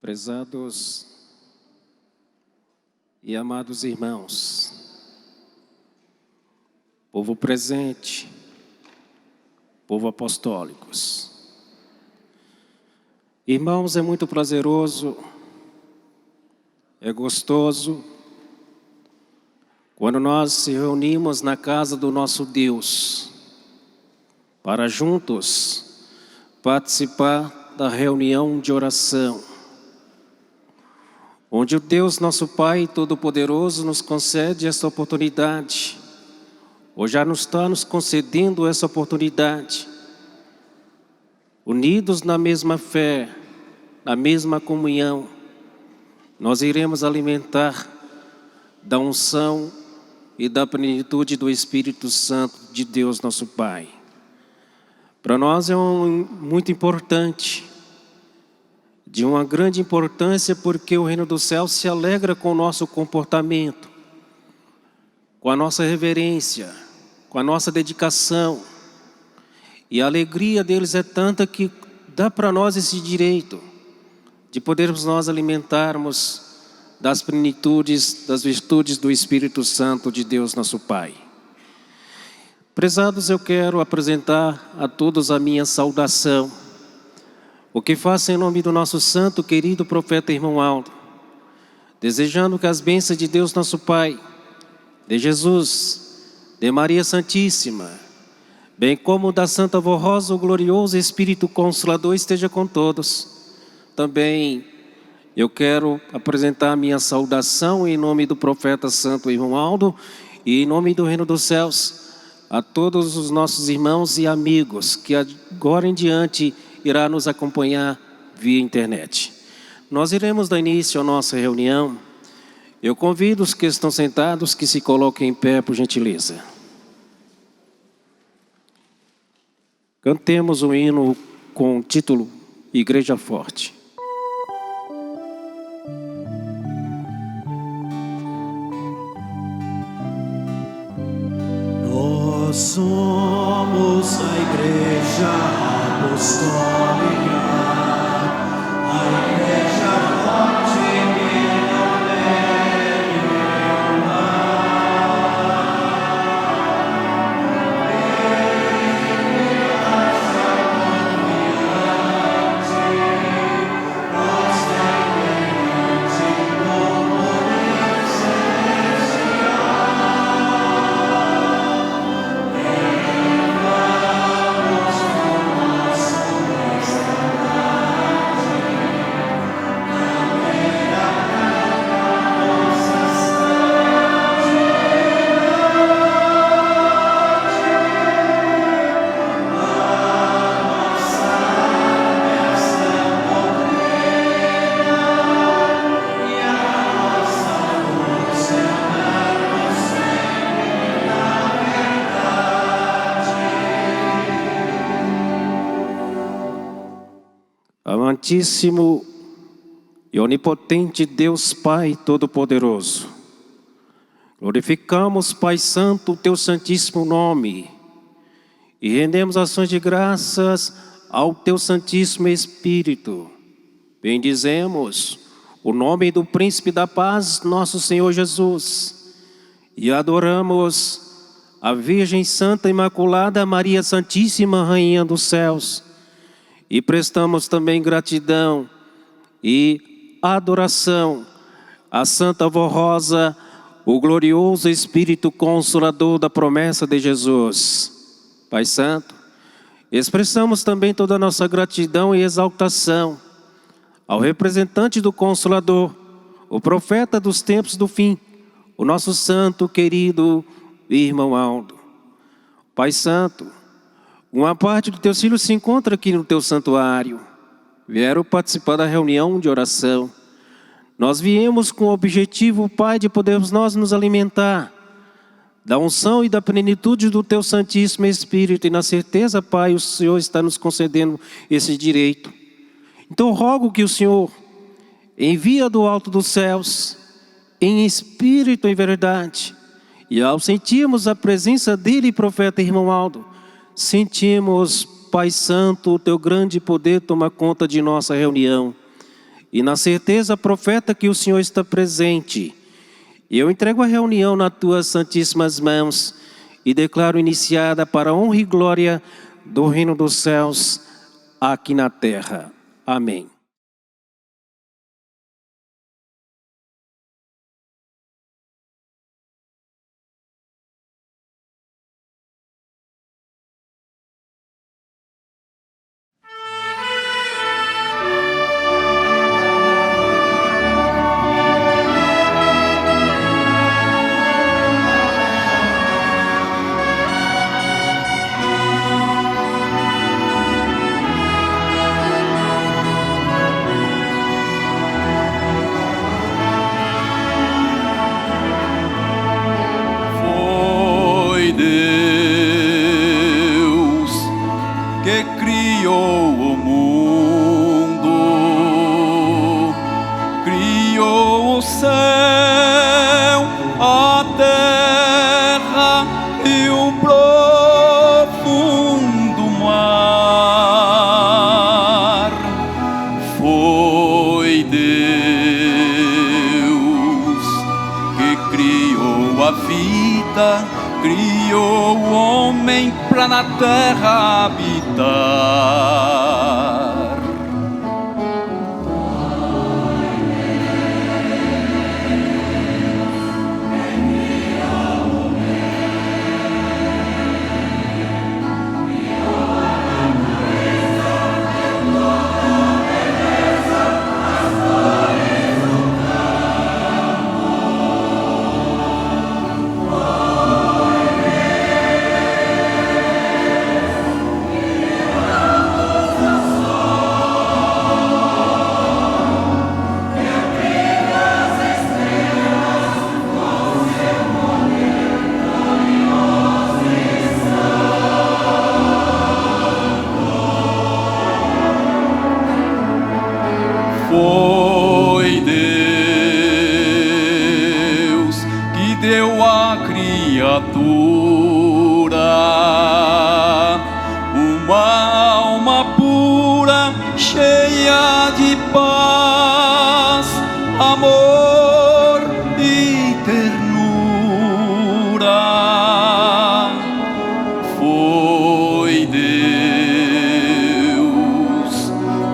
Prezados e amados irmãos, povo presente, povo apostólicos. Irmãos, é muito prazeroso, é gostoso, quando nós se reunimos na casa do nosso Deus, para juntos participar da reunião de oração, onde o Deus nosso Pai Todo-Poderoso nos concede essa oportunidade, ou já nos está nos concedendo essa oportunidade, unidos na mesma fé, na mesma comunhão, nós iremos alimentar da unção e da plenitude do Espírito Santo de Deus nosso Pai. Para nós é muito importante, de uma grande importância, porque o reino do céu se alegra com o nosso comportamento, com a nossa reverência, com a nossa dedicação. E a alegria deles é tanta que dá para nós esse direito de podermos nós alimentarmos das plenitudes, das virtudes do Espírito Santo de Deus nosso Pai. Prezados, eu quero apresentar a todos a minha saudação, o que faço em nome do nosso santo, querido profeta irmão Aldo, desejando que as bênçãos de Deus nosso Pai, de Jesus, de Maria Santíssima, bem como da Santa Vó Rosa, o glorioso Espírito Consolador, esteja com todos. Também eu quero apresentar a minha saudação em nome do profeta santo irmão Aldo e em nome do reino dos céus a todos os nossos irmãos e amigos que agora em diante irá nos acompanhar via internet. Nós iremos dar início à nossa reunião. Eu convido os que estão sentados que se coloquem em pé, por gentileza. Cantemos um hino com o título Igreja Forte. Nós somos a Igreja Apostólica, a Igreja Forte que não deve Amantíssimo e onipotente Deus Pai Todo-Poderoso, glorificamos, Pai Santo, o Teu santíssimo nome e rendemos ações de graças ao Teu Santíssimo Espírito. Bendizemos o nome do Príncipe da Paz, nosso Senhor Jesus, e adoramos a Virgem Santa Imaculada Maria Santíssima, Rainha dos Céus. E prestamos também gratidão e adoração à Santa Vó Rosa, o glorioso Espírito Consolador da promessa de Jesus. Pai Santo, expressamos também toda a nossa gratidão e exaltação ao representante do Consolador, o profeta dos tempos do fim, o nosso santo querido irmão Aldo. Pai Santo, uma parte do Teus filhos se encontra aqui no Teu santuário. Vieram participar da reunião de oração. Nós viemos com o objetivo, Pai, de podermos nós nos alimentar da unção e da plenitude do Teu Santíssimo Espírito. E na certeza, Pai, o Senhor está nos concedendo esse direito. Então rogo que o Senhor envia do alto dos céus, em espírito e verdade. E ao sentirmos a presença dele, profeta irmão Aldo, sentimos, Pai Santo, o Teu grande poder tomar conta de nossa reunião. e na certeza profeta que o Senhor está presente, eu entrego a reunião nas tuas santíssimas mãos e declaro iniciada para a honra e glória do reino dos céus aqui na terra. Amém. Foi Deus que criou o mundo, criou o céu, a terra e o profundo mar. Foi Deus que criou a vida, criou o homem pra na terra habitar. Foi Deus que deu à criatura uma alma pura, cheia de paz, amor e ternura. Foi Deus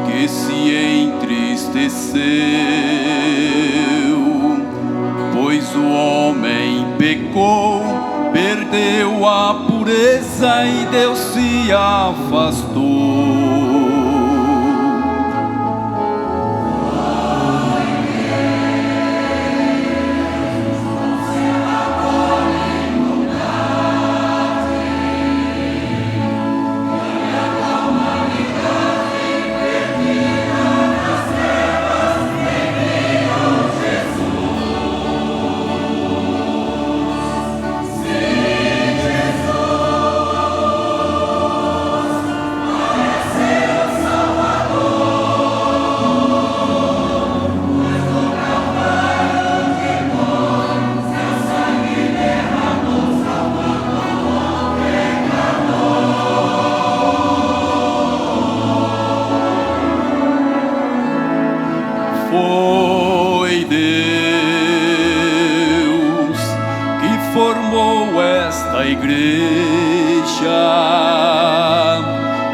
que se entristeceu, pois o homem pecou, perdeu a pureza e Deus se afastou. Foi Deus que formou esta igreja,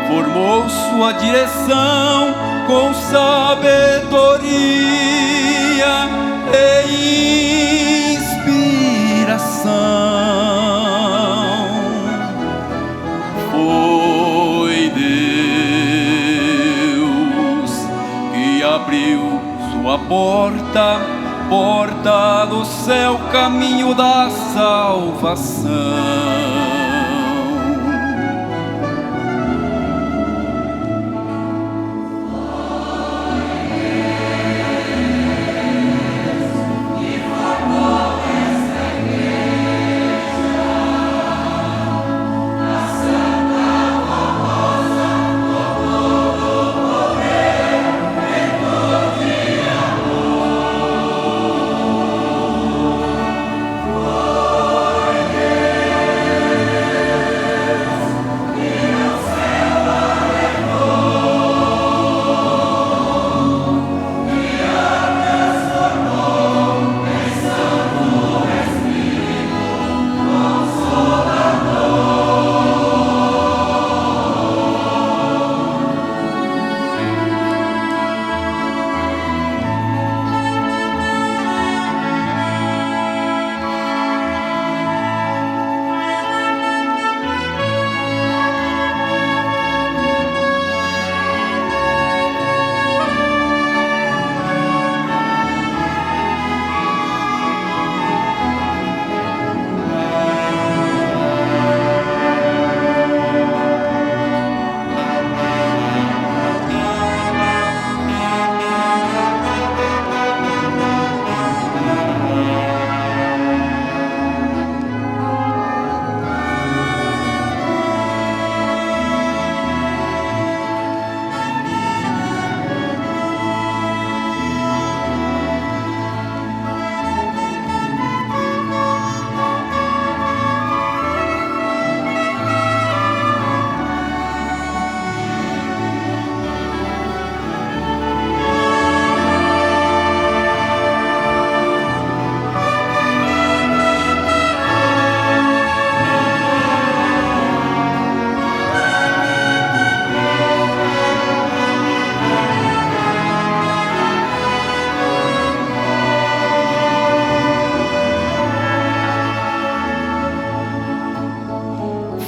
formou sua direção com sabedoria e inspiração. Foi Deus que abriu sua porta, porta do céu, caminho da salvação.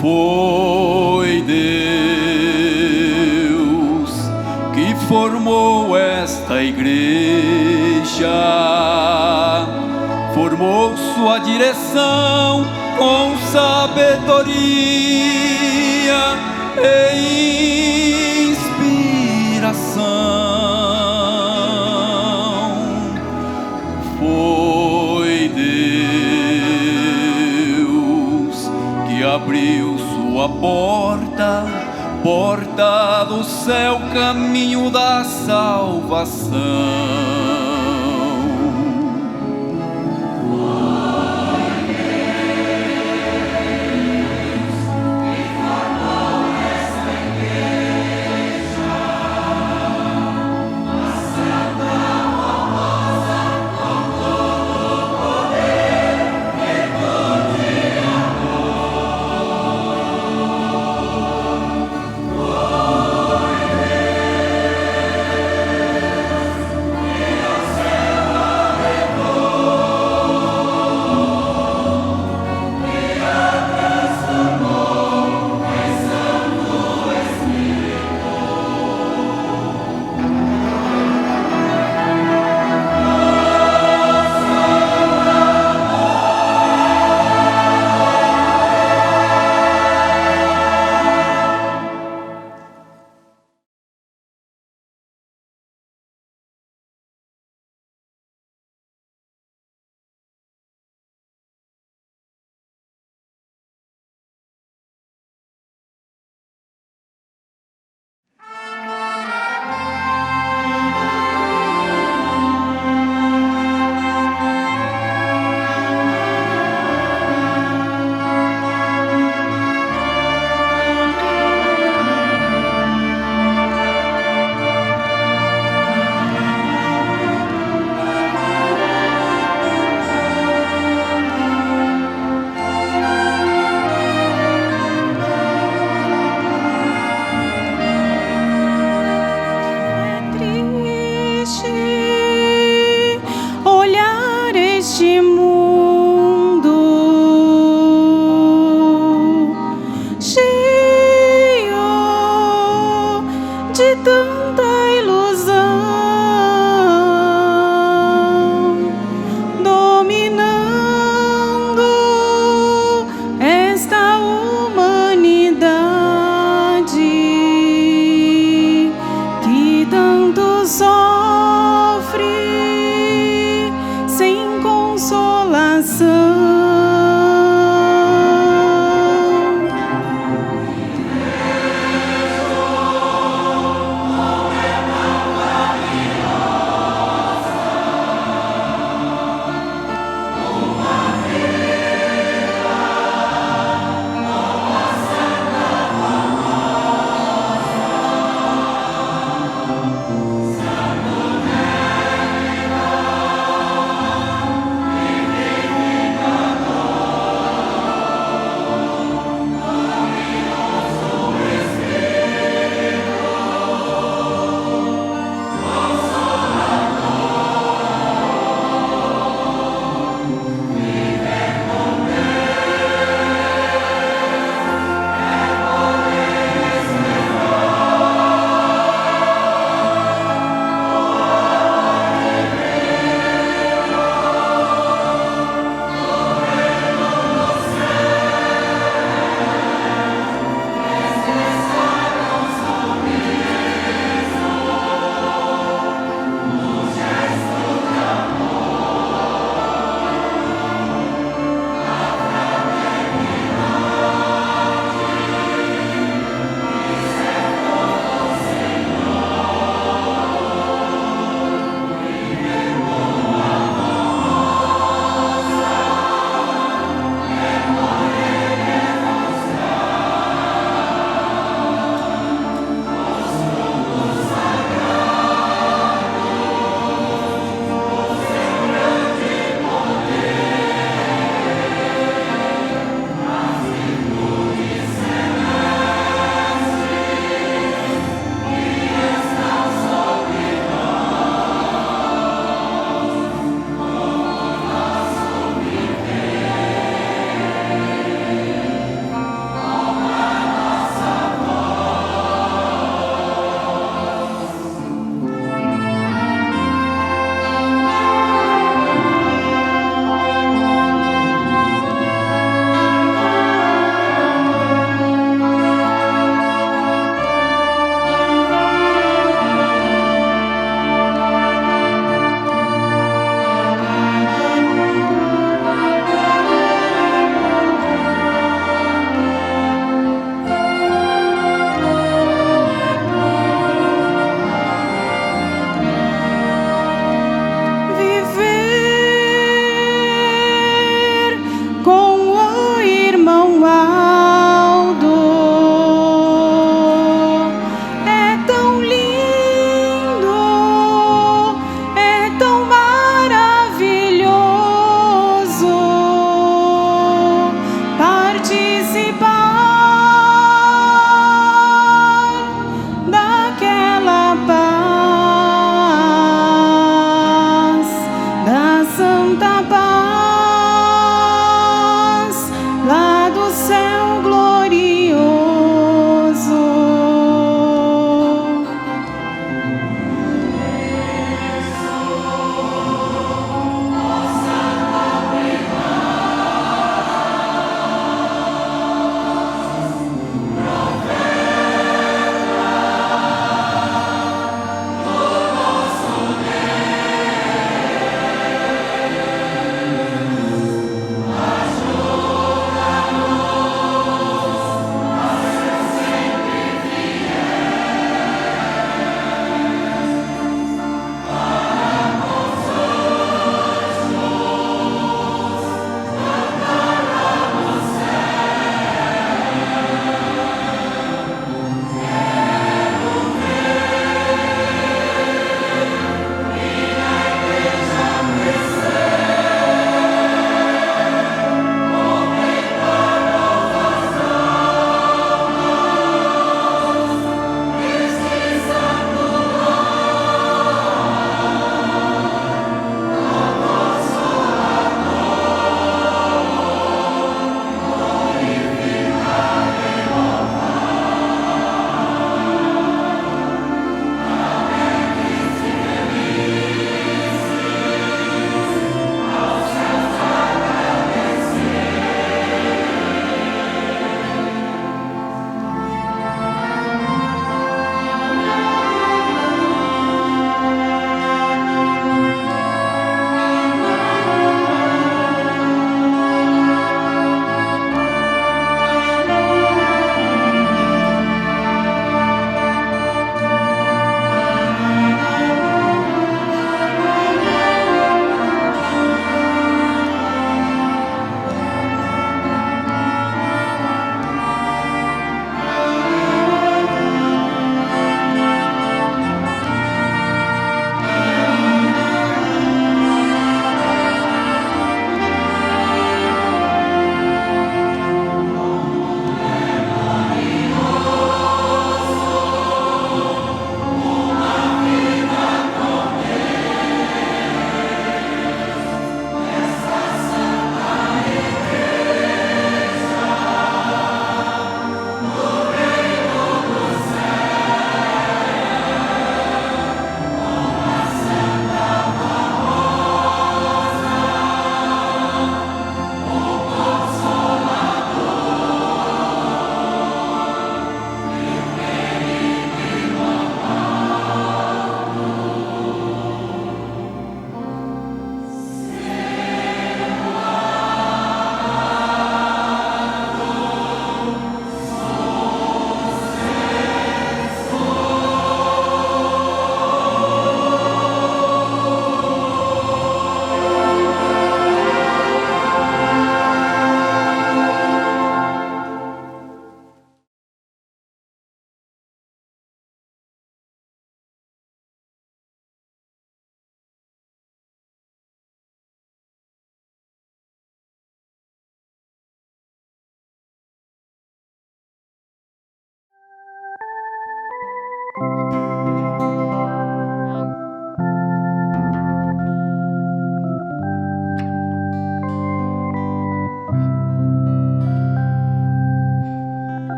Foi Deus que formou esta igreja, formou sua direção com sabedoria e inspiração. Foi Deus que abriu sua porta, porta do céu, caminho da salvação.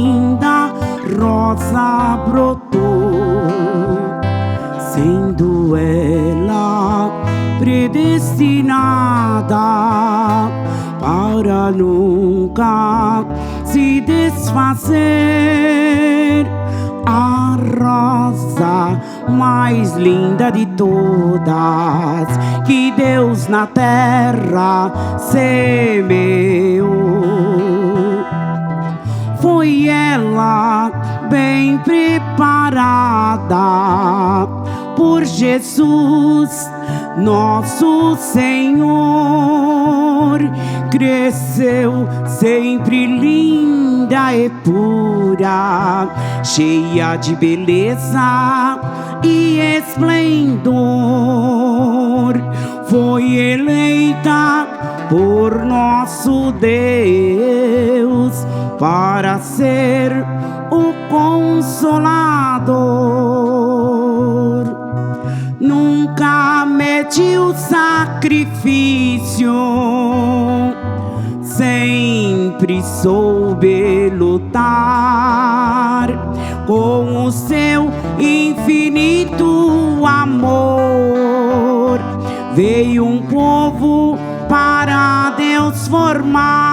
linda rosa brotou, sendo ela predestinada para nunca se desfazer. A rosa mais linda de todas que Deus na terra semeou. Foi ela bem preparada por Jesus, nosso Senhor. Cresceu sempre linda e pura, cheia de beleza e esplendor. Foi eleita por nosso Deus para ser o Consolador. Nunca mediu sacrifício, sempre soube lutar com o seu infinito amor. Veio um povo para Deus formar.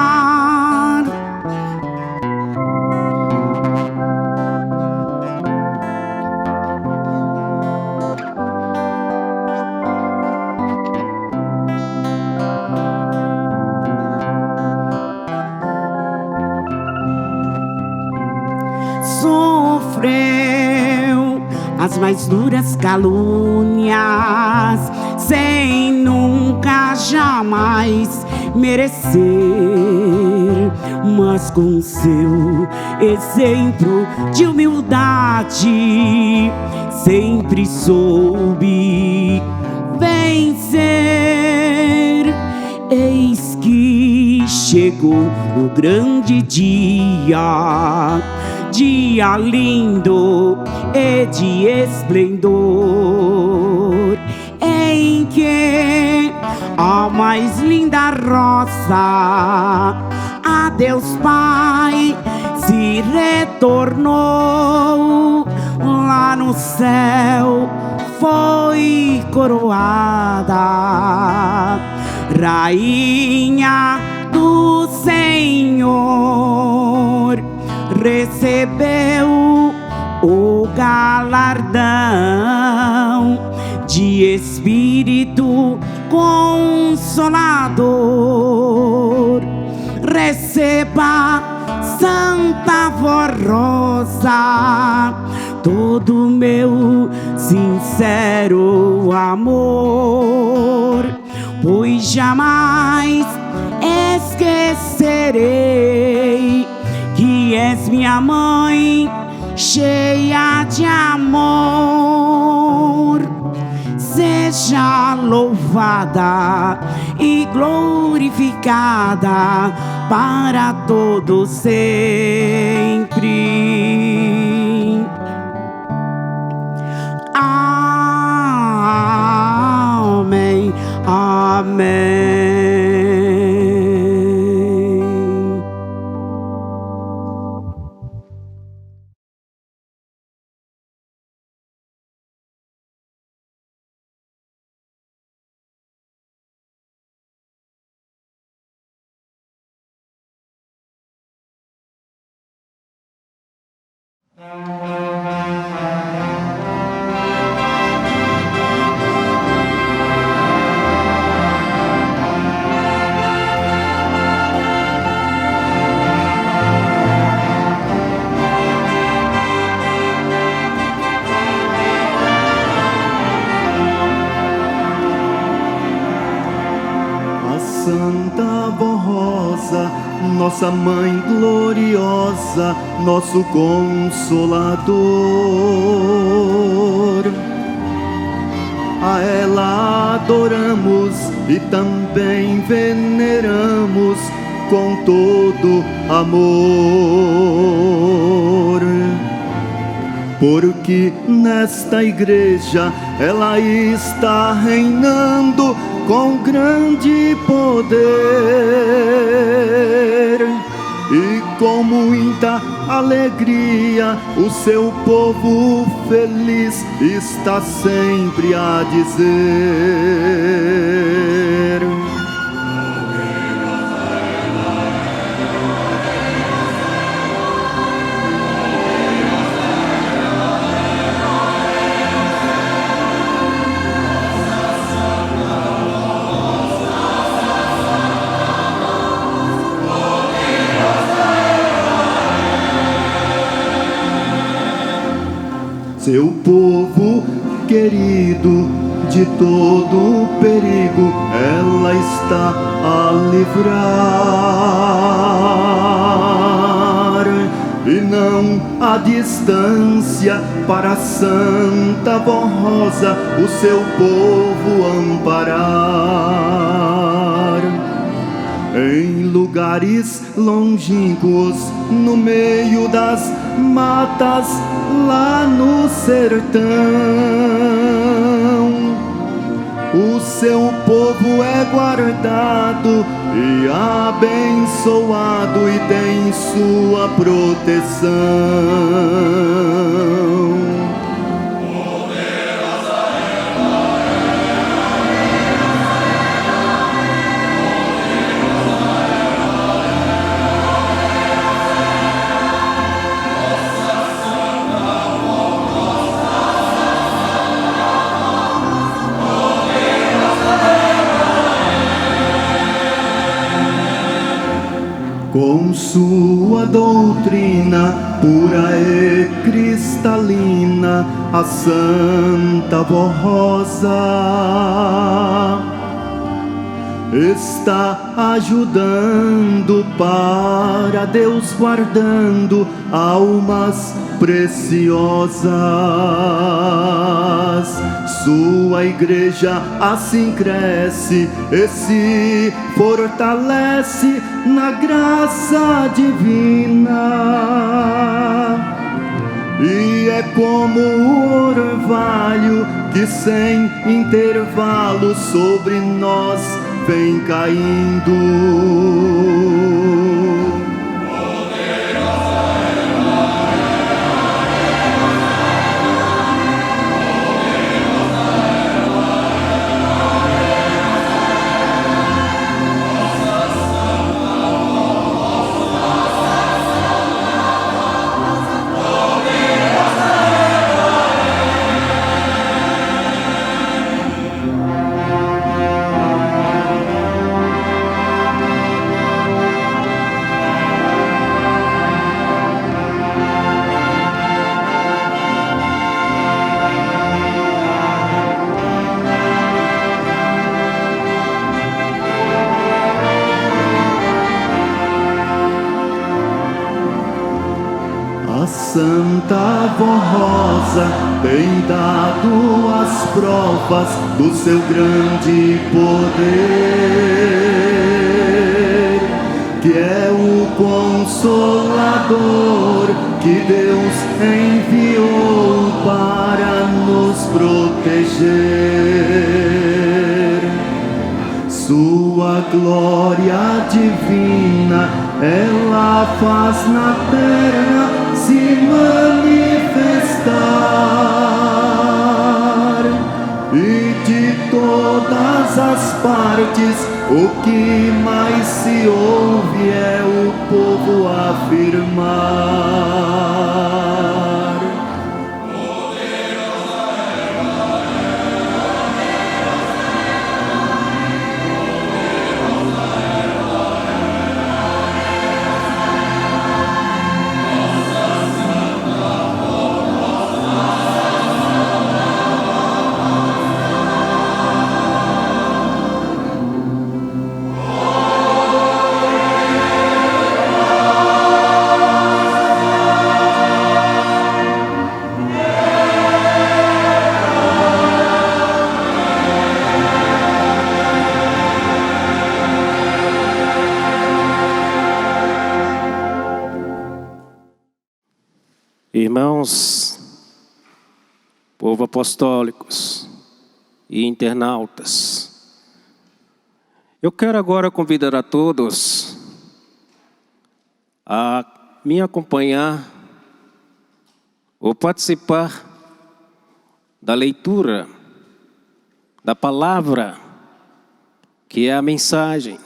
Sofreu as mais duras calúnias, sem nunca jamais merecer, mas com seu exemplo de humildade sempre soube vencer. Eis que chegou o grande dia, dia lindo e de esplendor, em que a mais linda rosa, a Deus Pai, se retornou. Lá no céu foi coroada, rainha do Senhor. Recebeu o galardão de Espírito Consolador. Receba, Santa Vó Rosa, todo meu sincero amor, pois jamais esquecerei que és minha mãe, cheia de amor. Seja louvada e glorificada para todo sempre. Amém, amém. Santa Vó Rosa, nossa Mãe gloriosa, nosso Consolador. A ela adoramos e também veneramos com todo amor. Porque nesta igreja ela está reinando com grande poder e com muita alegria o seu povo feliz está sempre a dizer: seu povo querido, de todo perigo ela está a livrar, e não há distância para a Santa Voz Rosa o seu povo amparar. Em lugares longínquos, no meio das matas, lá no sertão, o seu povo é guardado e abençoado e tem sua proteção. Com sua doutrina pura e cristalina, a Santa Voz Rosa está ajudando para Deus, guardando almas preciosas. Sua igreja assim cresce e se fortalece na graça divina. E é como o orvalho que sem intervalo sobre nós vem caindo. A Santa Voz Rosa tem dado as provas do seu grande poder, que é o Consolador que Deus enviou para nos proteger. Sua glória divina ela faz na terra se manifestar, e de todas as partes o que mais se ouve é o povo afirmar: Irmãos, povo apostólicos e internautas, eu quero agora convidar a todos a me acompanhar ou participar da leitura da palavra, que é a mensagem.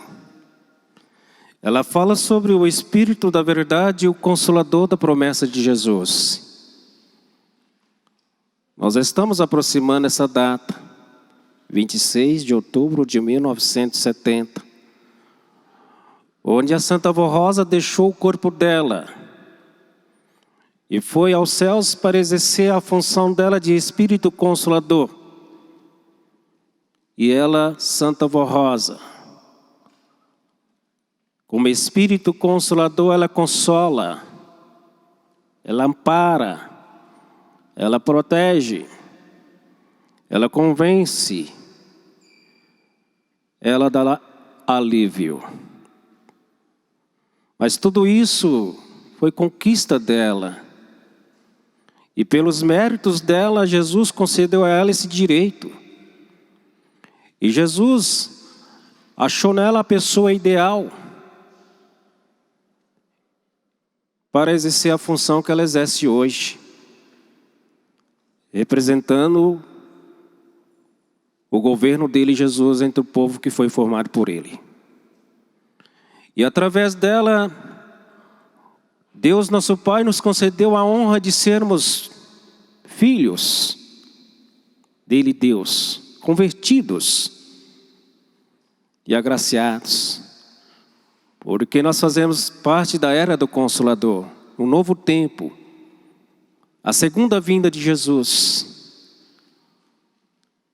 Ela fala sobre o Espírito da verdade e o Consolador da promessa de Jesus. Nós estamos aproximando essa data, 26 de outubro de 1970, onde a Santa Vó Rosa deixou o corpo dela e foi aos céus para exercer a função dela de Espírito Consolador. E ela, Santa Vó Rosa, como Espírito Consolador, ela consola, ela ampara, ela protege, ela convence, ela dá alívio. Mas tudo isso foi conquista dela. E pelos méritos dela, Jesus concedeu a ela esse direito. E Jesus achou nela a pessoa ideal para exercer a função que ela exerce hoje, representando o governo dele, Jesus, entre o povo que foi formado por ele. E através dela, Deus nosso Pai nos concedeu a honra de sermos filhos dele, Deus, convertidos e agraciados, porque nós fazemos parte da era do Consolador, um novo tempo, a segunda vinda de Jesus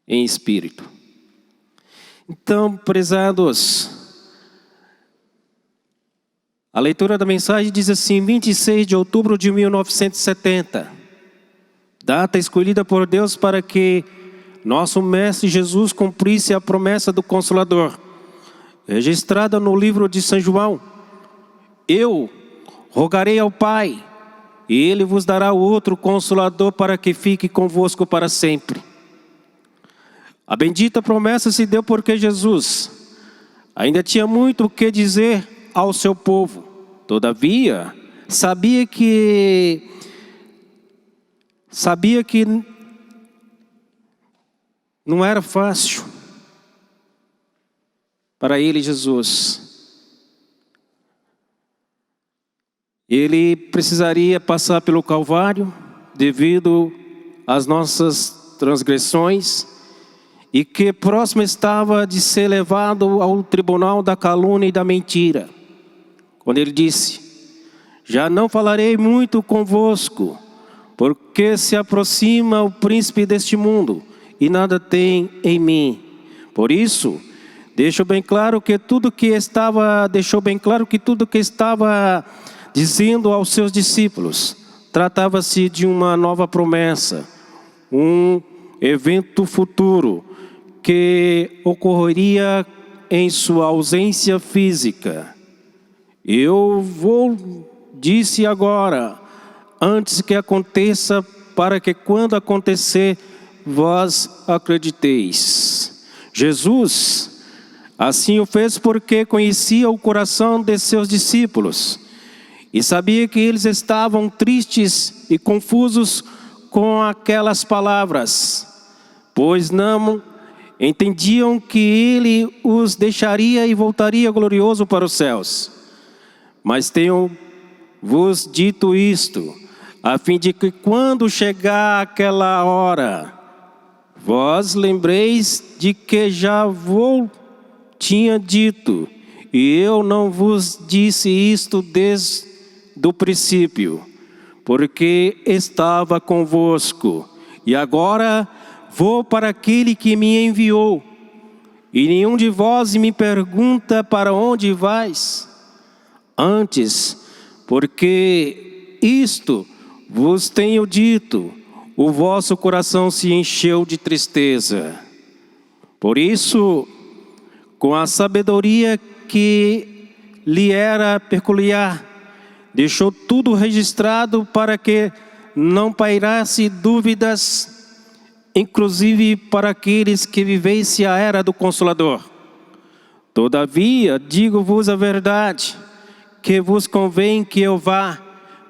em espírito. Então, prezados, a leitura da mensagem diz assim: 26 de outubro de 1970, data escolhida por Deus para que nosso Mestre Jesus cumprisse a promessa do Consolador, registrada no livro de São João. Eu rogarei ao Pai, e Ele vos dará outro Consolador para que fique convosco para sempre. A bendita promessa se deu porque Jesus ainda tinha muito o que dizer ao seu povo. Todavia, sabia que não era fácil para ele, Jesus. Ele precisaria passar pelo Calvário devido às nossas transgressões, e que próximo estava de ser levado ao tribunal da calúnia e da mentira. Quando ele disse: já não falarei muito convosco, porque se aproxima o príncipe deste mundo, e nada tem em mim. Por isso, deixou bem claro que tudo que estava dizendo aos seus discípulos tratava-se de uma nova promessa, um evento futuro que ocorreria em sua ausência física. Eu disse agora, antes que aconteça, para que quando acontecer, vós acrediteis. Jesus assim o fez porque conhecia o coração de seus discípulos e sabia que eles estavam tristes e confusos com aquelas palavras, pois não entendiam que ele os deixaria e voltaria glorioso para os céus. Mas tenho-vos dito isto, a fim de que quando chegar aquela hora, vós lembreis de que já vos tinha dito, e eu não vos disse isto desde o princípio, porque estava convosco. E agora vou para aquele que me enviou, e nenhum de vós me pergunta para onde vais. Antes, porque isto vos tenho dito, o vosso coração se encheu de tristeza. Por isso, com a sabedoria que lhe era peculiar, deixou tudo registrado para que não pairasse dúvidas, inclusive para aqueles que vivessem a era do Consolador. Todavia, digo-vos a verdade, que vos convém que eu vá,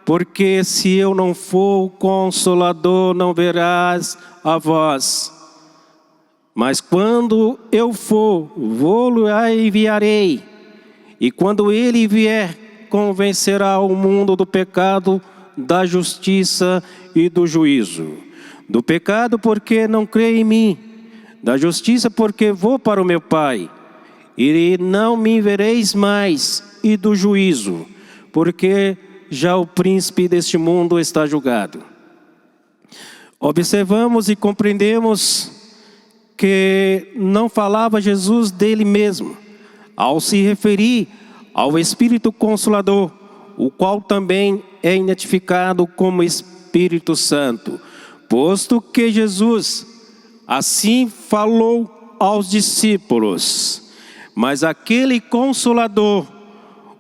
porque se eu não for, o Consolador não verás a vós. Mas quando eu for, vou-lo enviarei. E quando ele vier, convencerá o mundo do pecado, da justiça e do juízo. Do pecado, porque não crê em mim. Da justiça, porque vou para o meu Pai, e não me vereis mais. E do juízo, porque já o príncipe deste mundo está julgado. Observamos e compreendemos que não falava Jesus dele mesmo, ao se referir ao Espírito Consolador, o qual também é identificado como Espírito Santo, posto que Jesus assim falou aos discípulos. Mas aquele Consolador,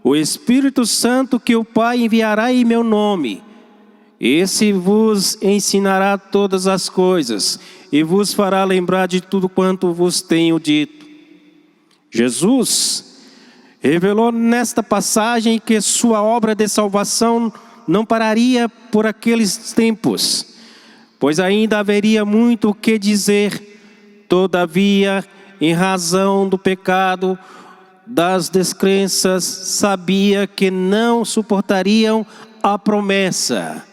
o Espírito Santo que o Pai enviará em meu nome, esse vos ensinará todas as coisas e vos fará lembrar de tudo quanto vos tenho dito. Jesus revelou nesta passagem que sua obra de salvação não pararia por aqueles tempos, pois ainda haveria muito o que dizer. Todavia, em razão do pecado, das descrenças, sabia que não suportariam a promessa.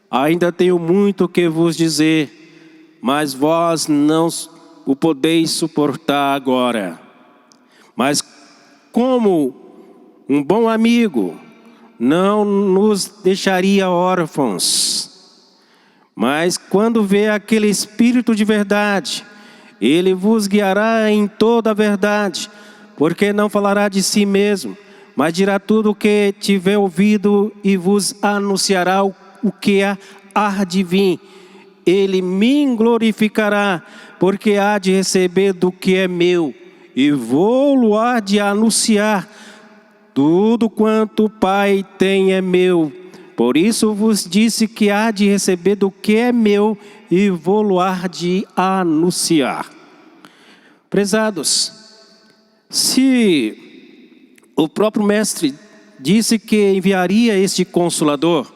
Ainda tenho muito que vos dizer, mas vós não o podeis suportar agora. Mas como um bom amigo, não nos deixaria órfãos. Mas quando vê aquele Espírito de verdade, ele vos guiará em toda a verdade, porque não falará de si mesmo, mas dirá tudo o que tiver ouvido e vos anunciará o que há de vir. Ele me glorificará, porque há de receber do que é meu, e vou-lo há de anunciar. Tudo quanto o Pai tem é meu. Por isso vos disse que há de receber do que é meu, e vou-lo há de anunciar. Prezados, se o próprio Mestre disse que enviaria este Consolador,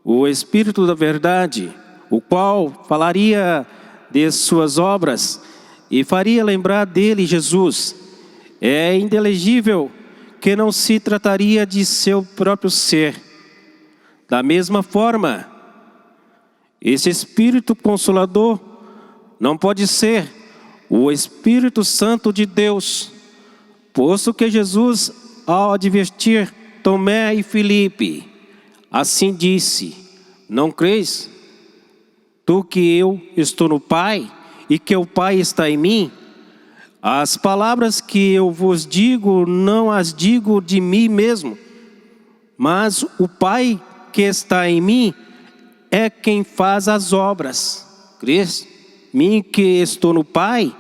o Espírito da Verdade, o qual falaria de suas obras e faria lembrar dele Jesus, é inteligível que não se trataria de seu próprio ser. Da mesma forma, esse Espírito Consolador não pode ser o Espírito Santo de Deus, posto que Jesus, ao advertir Tomé e Filipe, assim disse: não crês, tu que eu estou no Pai e que o Pai está em mim? As palavras que eu vos digo, não as digo de mim mesmo, mas o Pai que está em mim é quem faz as obras. Crês mim que estou no Pai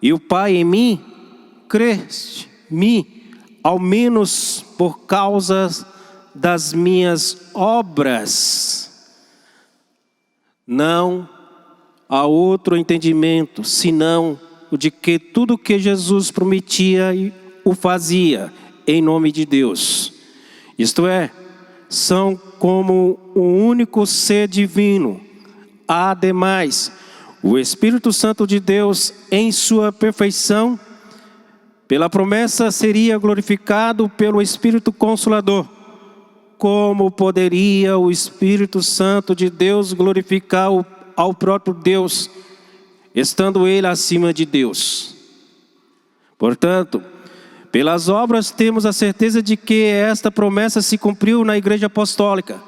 e o Pai em mim? Crês mim, ao menos por causa das minhas obras. Não há outro entendimento, senão o de que tudo que Jesus prometia o fazia em nome de Deus. Isto é, são como um único ser divino. Ademais, o Espírito Santo de Deus, em sua perfeição, pela promessa seria glorificado pelo Espírito Consolador. Como poderia o Espírito Santo de Deus glorificar ao próprio Deus, estando ele acima de Deus? Portanto, pelas obras temos a certeza de que esta promessa se cumpriu na Igreja Apostólica,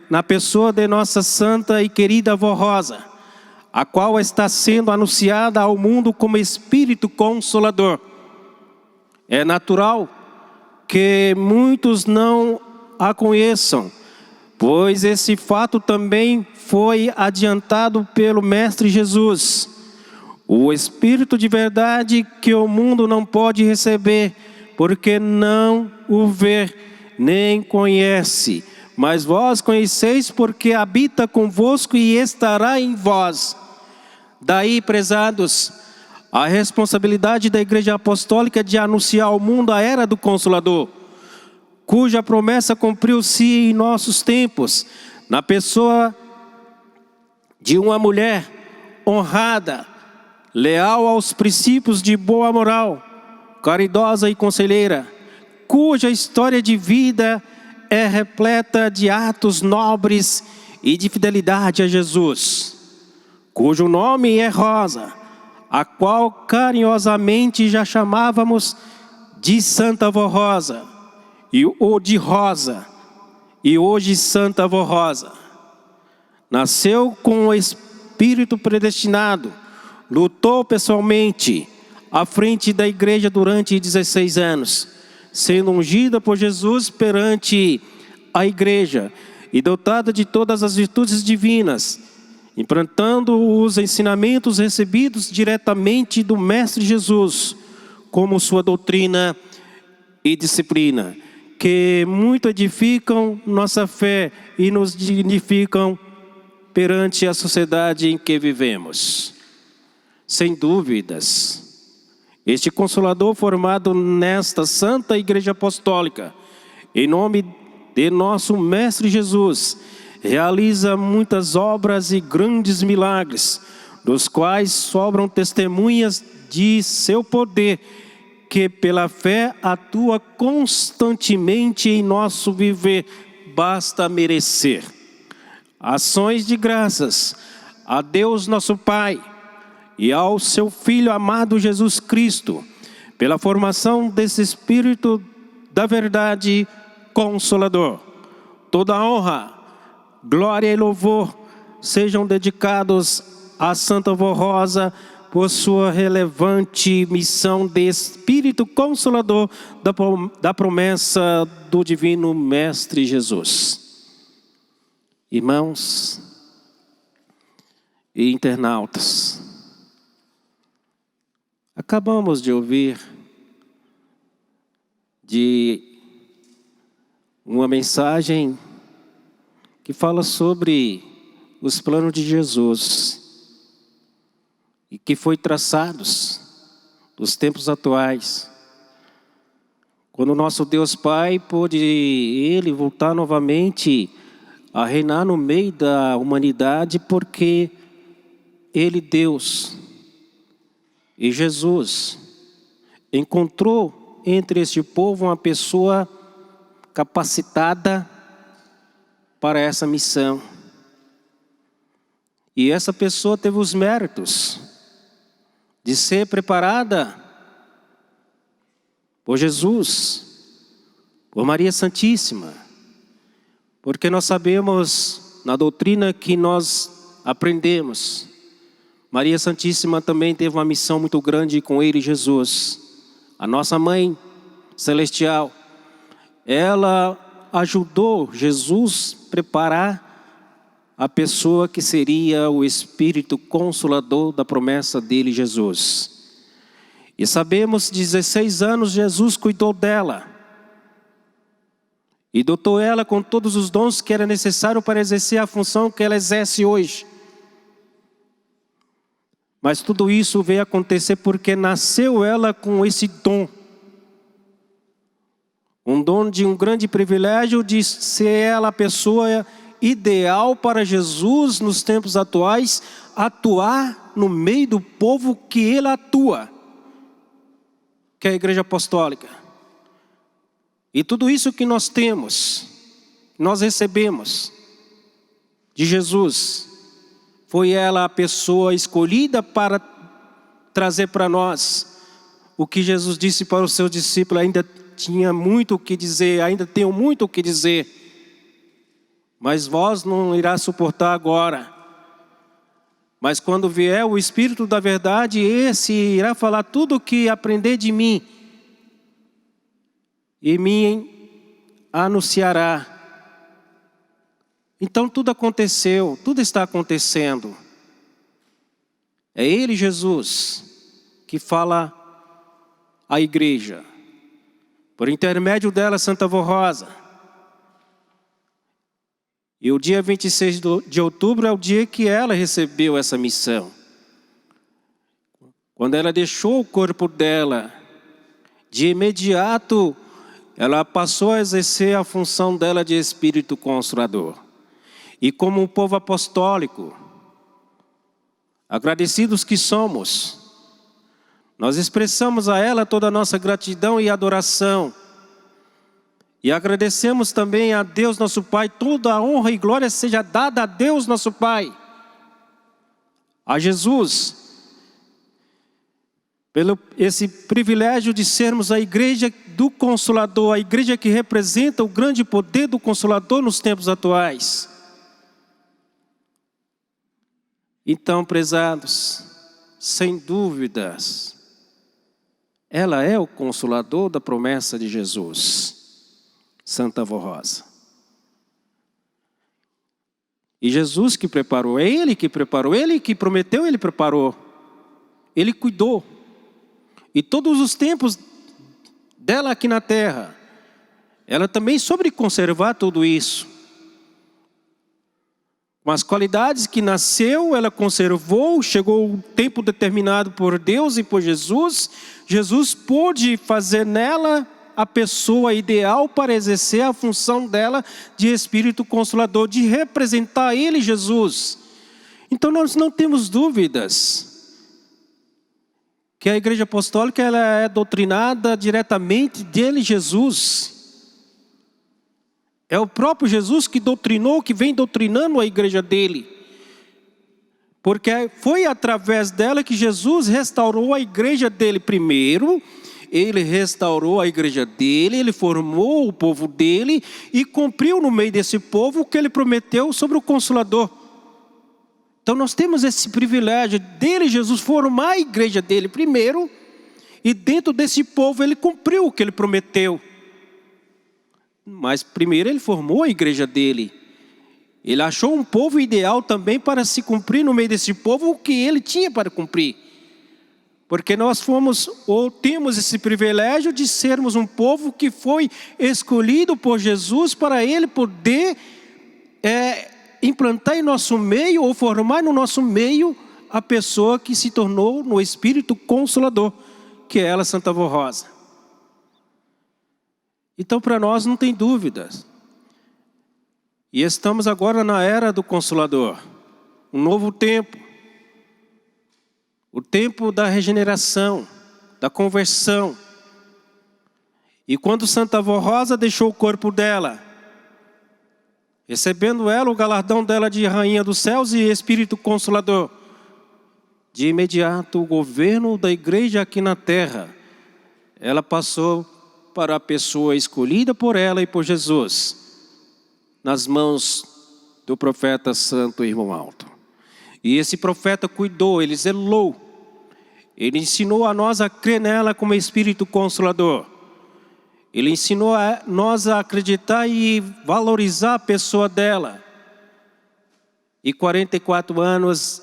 na pessoa de nossa santa e querida avó Rosa, a qual está sendo anunciada ao mundo como Espírito Consolador. É natural que muitos não a conheçam, pois esse fato também foi adiantado pelo Mestre Jesus. O Espírito de verdade que o mundo não pode receber, porque não o vê nem conhece. Mas vós conheceis, porque habita convosco e estará em vós. Daí, prezados, a responsabilidade da Igreja Apostólica de anunciar ao mundo a era do Consolador. cuja promessa cumpriu-se em nossos tempos, na pessoa de uma mulher honrada, leal aos princípios de boa moral, caridosa e conselheira, cuja história de vida é repleta de atos nobres e de fidelidade a Jesus, cujo nome é Rosa, a qual carinhosamente já chamávamos de Santa Vó Rosa, ou de Rosa, e hoje Santa Vó Rosa. Nasceu com o espírito predestinado, lutou pessoalmente à frente da igreja durante 16 anos, sendo ungida por Jesus perante a igreja e dotada de todas as virtudes divinas, implantando os ensinamentos recebidos diretamente do Mestre Jesus, como sua doutrina e disciplina, que muito edificam nossa fé e nos dignificam perante a sociedade em que vivemos. Sem dúvidas, este Consolador formado nesta Santa Igreja Apostólica, em nome de nosso Mestre Jesus, realiza muitas obras e grandes milagres, dos quais sobram testemunhas de seu poder, que pela fé atua constantemente em nosso viver, basta merecer. Ações de graças a Deus nosso Pai e ao seu Filho amado Jesus Cristo, pela formação desse Espírito da verdade Consolador. Toda honra, glória e louvor sejam dedicados a Santa Vó Rosa por sua relevante missão de Espírito Consolador da promessa do Divino Mestre Jesus. Irmãos e internautas, acabamos de ouvir de uma mensagem que fala sobre os planos de Jesus e que foi traçados nos tempos atuais, quando nosso Deus Pai pôde Ele voltar novamente a reinar no meio da humanidade, porque Ele, Deus e Jesus, encontrou entre este povo uma pessoa capacitada para essa missão. E essa pessoa teve os méritos de ser preparada por Jesus, por Maria Santíssima, porque nós sabemos na doutrina que nós aprendemos, Maria Santíssima também teve uma missão muito grande com Ele, Jesus, a nossa Mãe Celestial. Ela ajudou Jesus a preparar a pessoa que seria o Espírito Consolador da promessa dele, Jesus. E sabemos, 16 anos Jesus cuidou dela e dotou ela com todos os dons que era necessário para exercer a função que ela exerce hoje. Mas tudo isso veio acontecer porque nasceu ela com esse dom. Um dom de um grande privilégio de ser ela a pessoa ideal para Jesus nos tempos atuais, atuar no meio do povo que Ele atua, que é a Igreja Apostólica. E tudo isso que nós temos, nós recebemos de Jesus, foi ela a pessoa escolhida para trazer para nós o que Jesus disse para os seus discípulos. Ainda tinha muito o que dizer, ainda tenho muito o que dizer, mas vós não irá suportar agora. Mas quando vier o Espírito da verdade, esse irá falar tudo o que aprender de mim e me anunciará. Então tudo aconteceu, tudo está acontecendo. É Ele, Jesus, que fala à igreja, por intermédio dela, Santa Vó Rosa. E o dia 26 de outubro é o dia que ela recebeu essa missão. Quando ela deixou o corpo dela, de imediato ela passou a exercer a função dela de Espírito Consolador. E como um povo apostólico, agradecidos que somos, nós expressamos a ela toda a nossa gratidão e adoração. E agradecemos também a Deus nosso Pai, toda a honra e glória seja dada a Deus nosso Pai, a Jesus, pelo esse privilégio de sermos a igreja do Consolador, a igreja que representa o grande poder do Consolador nos tempos atuais. Então, prezados, sem dúvidas, ela é o Consolador da promessa de Jesus, Santa Avó Rosa. E Jesus que preparou, é Ele que preparou, Ele que prometeu, Ele preparou, Ele cuidou. E todos os tempos dela aqui na terra, ela também soube conservar tudo isso. Com as qualidades que nasceu, ela conservou, chegou o tempo determinado por Deus e por Jesus. Jesus pôde fazer nela a pessoa ideal para exercer a função dela de Espírito Consolador, de representar Ele, Jesus. Então nós não temos dúvidas que a Igreja Apostólica ela é doutrinada diretamente dele, Jesus. É o próprio Jesus que doutrinou, que vem doutrinando a igreja dele. Porque foi através dela que Jesus restaurou a igreja dele primeiro. Ele restaurou a igreja dele, ele formou o povo dele e cumpriu no meio desse povo o que ele prometeu sobre o Consolador. Então nós temos esse privilégio dele, Jesus, formar a igreja dele primeiro, e dentro desse povo ele cumpriu o que ele prometeu. Mas primeiro ele formou a igreja dele. Ele achou um povo ideal também para se cumprir no meio desse povo o que ele tinha para cumprir. Porque nós fomos, ou temos esse privilégio de sermos um povo que foi escolhido por Jesus para ele poder implantar em nosso meio, ou formar no nosso meio, a pessoa que se tornou no Espírito Consolador, que é ela, Santa Avó Rosa. Então para nós não tem dúvidas. E estamos agora na era do Consolador, um novo tempo. O tempo da regeneração, da conversão. E quando Santa Avó Rosa deixou o corpo dela, recebendo ela o galardão dela de Rainha dos Céus e Espírito Consolador, de imediato o governo da igreja aqui na terra, ela passou para a pessoa escolhida por ela e por Jesus, nas mãos do profeta Santo Irmão Alto. E esse profeta cuidou, ele zelou, ele ensinou a nós a crer nela como Espírito Consolador. Ele ensinou a nós a acreditar e valorizar a pessoa dela. E 44 anos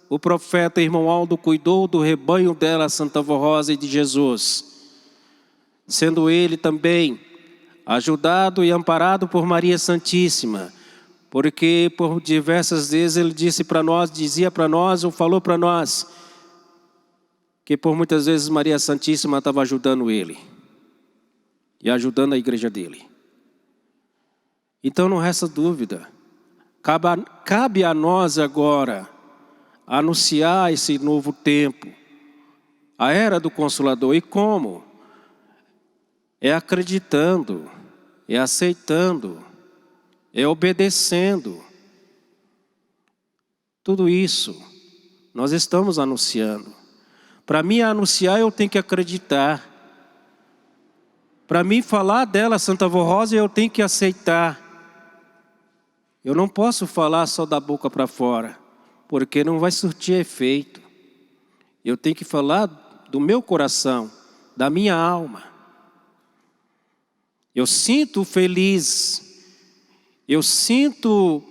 o profeta Irmão Aldo cuidou do rebanho dela, Santa Avó Rosa e de Jesus. Sendo ele também ajudado e amparado por Maria Santíssima. Porque por diversas vezes ele disse para nós, dizia para nós ou falou para nós que por muitas vezes Maria Santíssima estava ajudando ele e ajudando a igreja dele. Então não resta dúvida, cabe a nós agora anunciar esse novo tempo, a era do Consolador. E como? É acreditando, é aceitando, é obedecendo. Tudo isso nós estamos anunciando. Para mim anunciar eu tenho que acreditar. Para mim falar dela, Santa Avó Rosa, eu tenho que aceitar. Eu não posso falar só da boca para fora, porque não vai surtir efeito. Eu tenho que falar do meu coração, da minha alma. Eu sinto feliz, eu sinto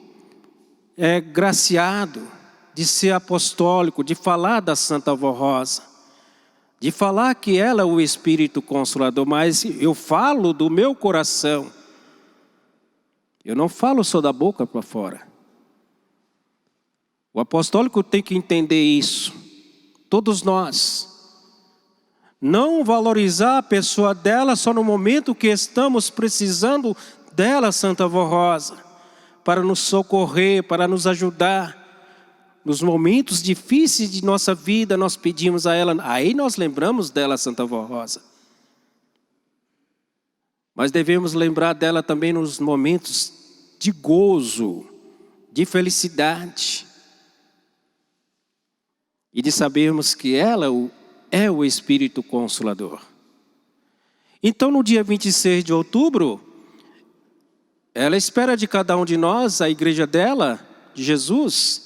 graciado de ser apostólico, de falar da Santa Avó Rosa, de falar que ela é o Espírito Consolador, mas eu falo do meu coração. Eu não falo só da boca para fora. O apostólico tem que entender isso. Todos nós. Não valorizar a pessoa dela só no momento que estamos precisando dela, Santa Avó Rosa, para nos socorrer, para nos ajudar. Nos momentos difíceis de nossa vida, nós pedimos a ela, aí nós lembramos dela, Santa Avó Rosa. Mas devemos lembrar dela também nos momentos de gozo, de felicidade. E de sabermos que ela é o Espírito Consolador. Então, no dia 26 de outubro, ela espera de cada um de nós, a igreja dela, de Jesus,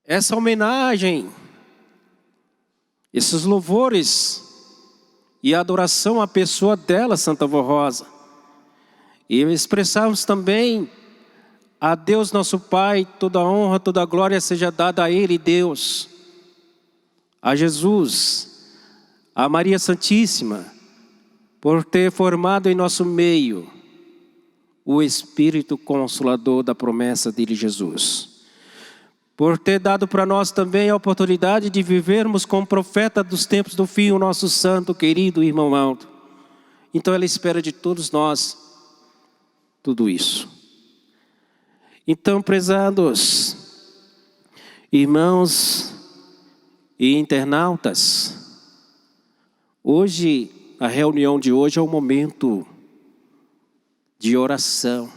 essa homenagem, esses louvores e a adoração à pessoa dela, Santa Avó Rosa. E expressarmos também a Deus nosso Pai, toda a honra, toda a glória seja dada a Ele, Deus, a Jesus, a Maria Santíssima, por ter formado em nosso meio o Espírito Consolador da promessa dele, Jesus. Por ter dado para nós também a oportunidade de vivermos como profeta dos tempos do fim, o nosso santo, querido irmão Aldo. Então ela espera de todos nós tudo isso. Então, prezados irmãos e internautas, hoje, a reunião de hoje é um momento de oração,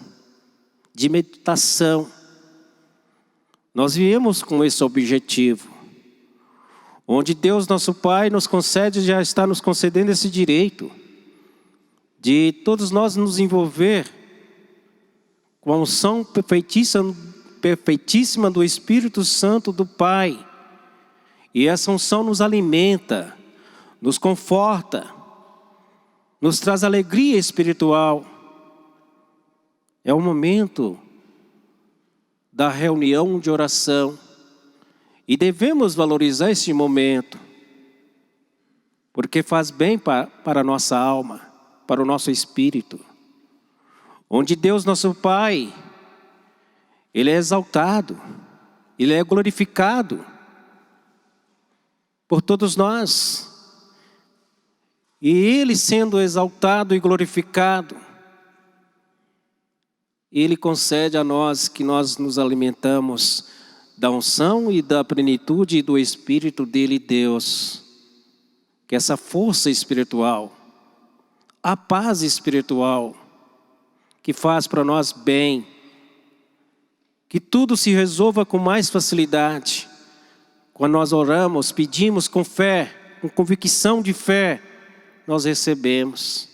de meditação. Nós viemos com esse objetivo, onde Deus nosso Pai nos concede, já está nos concedendo esse direito, de todos nós nos envolver com a unção perfeitíssima do Espírito Santo do Pai. E essa unção nos alimenta, nos conforta, nos traz alegria espiritual. É o momento da reunião de oração. E devemos valorizar esse momento, porque faz bem para a nossa alma, para o nosso espírito. Onde Deus nosso Pai, Ele é exaltado, Ele é glorificado por todos nós. E Ele sendo exaltado e glorificado, Ele concede a nós que nós nos alimentamos da unção e da plenitude do Espírito dele, Deus. Que essa força espiritual, a paz espiritual, que faz para nós bem, que tudo se resolva com mais facilidade. Quando nós oramos, pedimos com fé, com convicção de fé, nós recebemos.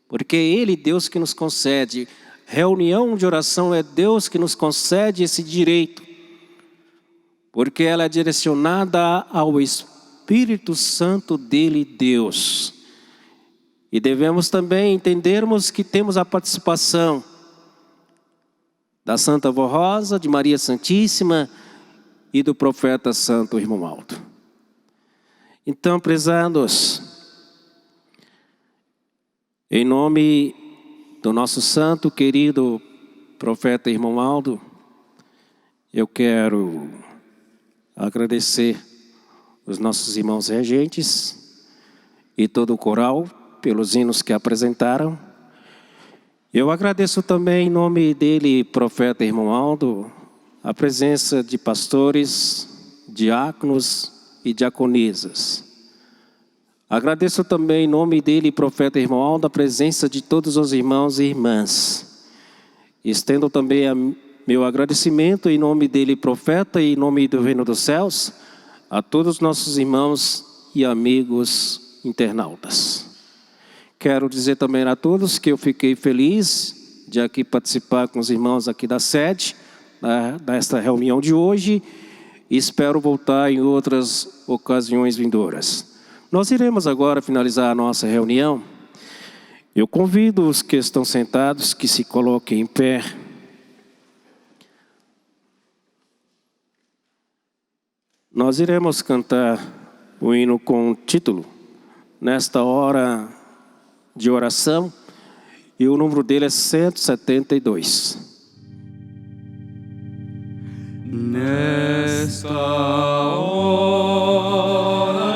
Porque é Ele, Deus, que nos concede. Reunião de oração é Deus que nos concede esse direito. Porque ela é direcionada ao Espírito Santo dele, Deus. E devemos também entendermos que temos a participação da Santa Avó Rosa, de Maria Santíssima e do profeta Santo Irmão Aldo. Então, prezados, em nome do nosso santo, querido profeta Irmão Aldo, eu quero agradecer os nossos irmãos regentes e todo o coral pelos hinos que apresentaram. Eu agradeço também em nome dele, profeta Irmão Aldo, a presença de pastores, diáconos e diaconisas. Agradeço também em nome dele, profeta Irmão Aldo, a presença de todos os irmãos e irmãs. Estendo também meu agradecimento em nome dele, profeta, e em nome do Reino dos Céus, a todos os nossos irmãos e amigos internautas. Quero dizer também a todos que eu fiquei feliz de aqui participar com os irmãos aqui da sede, desta reunião de hoje, e espero voltar em outras ocasiões vindouras. Nós iremos agora finalizar a nossa reunião. Eu convido os que estão sentados que se coloquem em pé. Nós iremos cantar o hino com o título, Nesta Hora de Oração, e o número dele é 172. Nesta hora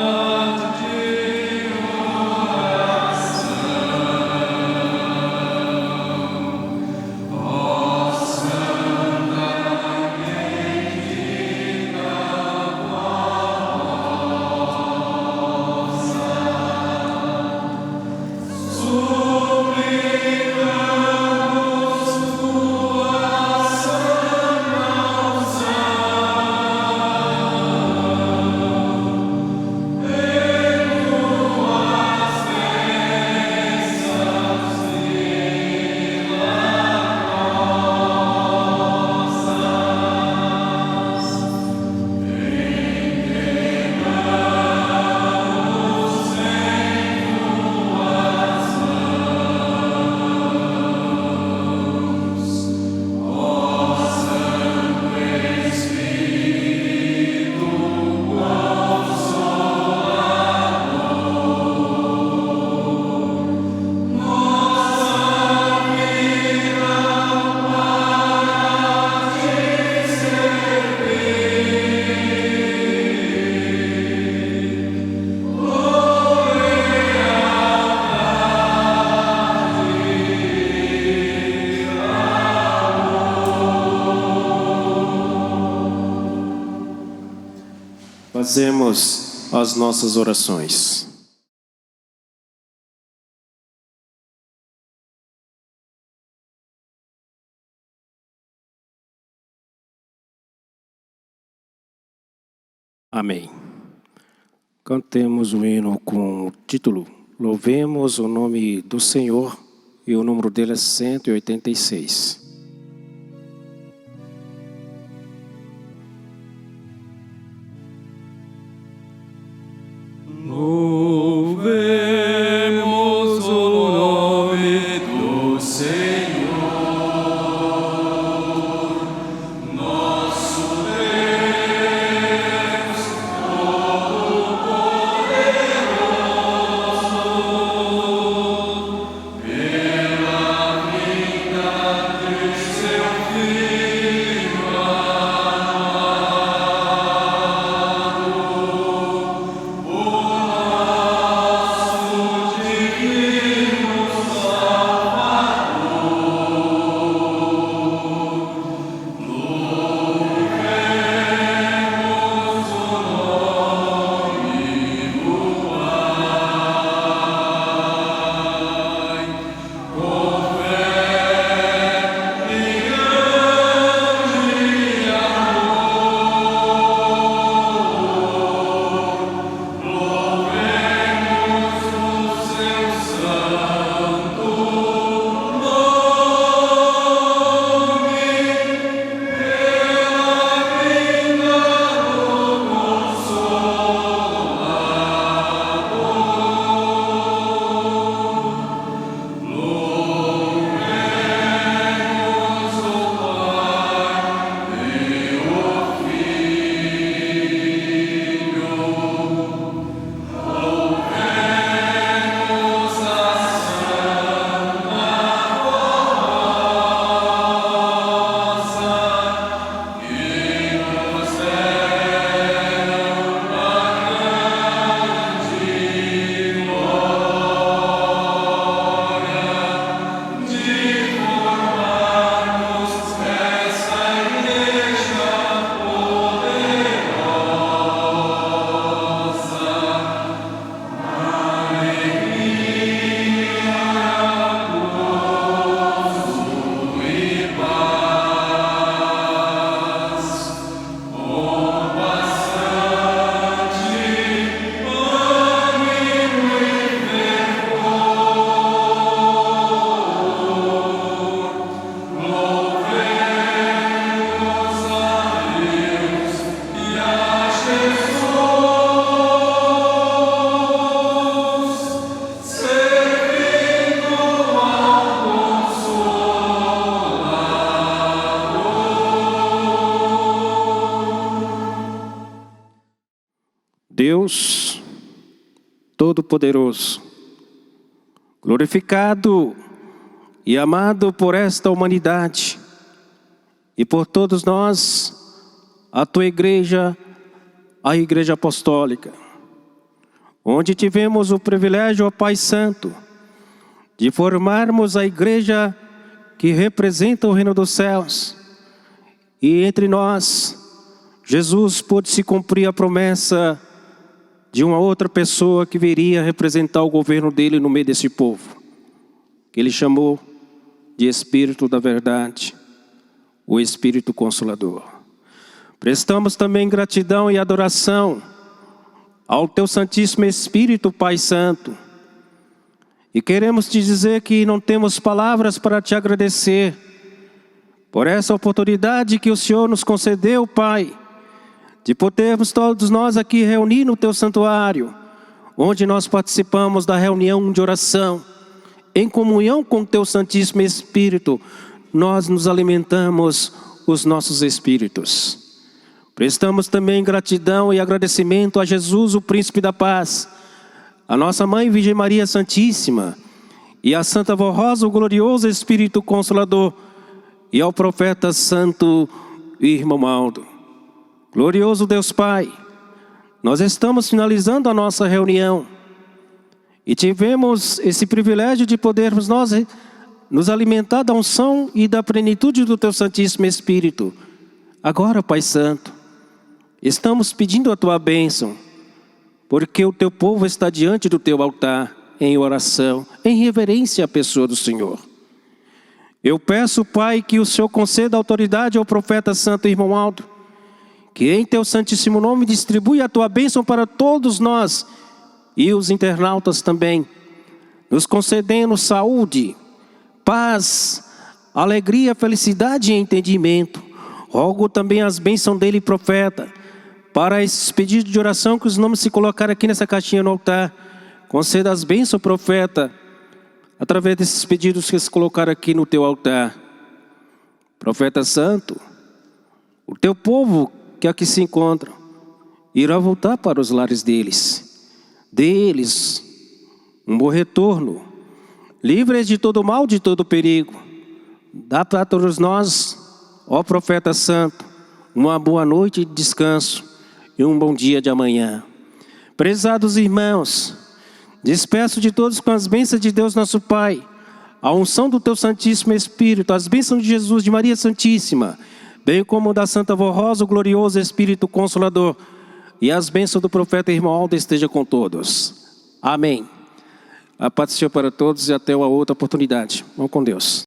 Fazemos as nossas orações. Amém. Cantemos o hino com o título Louvemos o nome do Senhor, e o número dele é 186. Louvemos o nome do Senhor, nosso Deus Todo-Poderoso, pela vida de seu Filho amado, o nosso divino Salvador. Louvemos o nome do Pai, com fé e grande amor. Louvemos o seu santo nome, pela vinda do Consolador. Louvemos o Pai e o Filho. Louvemos a Santa Rosa, que nos deram a grande glória de formarmos essa igreja poderosa. Alegria, gozo e paz, com bastante ânimo e fervor. Louvemos a Deus e a Jesus, servindo ao Consolador. Deus Todo-Poderoso, glorificado e amado por esta humanidade e por todos nós, a tua igreja, a Igreja Apostólica, onde tivemos o privilégio, ó Pai Santo, de formarmos a igreja que representa o reino dos céus. E entre nós, Jesus pôde se cumprir a promessa de uma outra pessoa que viria representar o governo dele no meio desse povo, que ele chamou de Espírito da Verdade, o Espírito Consolador. Prestamos também gratidão e adoração ao teu Santíssimo Espírito, Pai Santo, e queremos te dizer que não temos palavras para te agradecer por essa oportunidade que o Senhor nos concedeu, Pai, de podermos todos nós aqui reunir no teu santuário, onde nós participamos da reunião de oração, em comunhão com o teu Santíssimo Espírito, nós nos alimentamos os nossos espíritos. Prestamos também gratidão e agradecimento a Jesus, o Príncipe da Paz, a nossa Mãe Virgem Maria Santíssima, e a Santa Vó Rosa, o glorioso Espírito Consolador, e ao profeta Santo Irmão Aldo. Glorioso Deus Pai, nós estamos finalizando a nossa reunião e tivemos esse privilégio de podermos nós nos alimentar da unção e da plenitude do Teu Santíssimo Espírito. Agora, Pai Santo, estamos pedindo a tua bênção, porque o teu povo está diante do teu altar, em oração, em reverência à pessoa do Senhor. Eu peço, Pai, que o Senhor conceda autoridade ao profeta santo irmão Aldo, que em teu santíssimo nome distribui a tua bênção para todos nós e os internautas também, nos concedendo saúde, paz, alegria, felicidade e entendimento. Rogo também as bênçãos dele, profeta, para esses pedidos de oração que os nomes se colocaram aqui nessa caixinha no altar. Conceda as bênçãos, profeta, através desses pedidos que se colocaram aqui no teu altar. Profeta santo, o teu povo que aqui se encontra irá voltar para os lares deles. Dê-lhes um bom retorno. Livre-os de todo mal, de todo perigo. Dá para todos nós, ó profeta santo, uma boa noite de descanso e um bom dia de amanhã. Prezados irmãos, despeço de todos com as bênçãos de Deus nosso Pai, a unção do teu Santíssimo Espírito, as bênçãos de Jesus, de Maria Santíssima, bem como da Santa Vó Rosa, o glorioso Espírito Consolador, e as bênçãos do profeta irmão Aldo esteja com todos. Amém. A paz do Senhor para todos e até uma outra oportunidade. Vamos com Deus.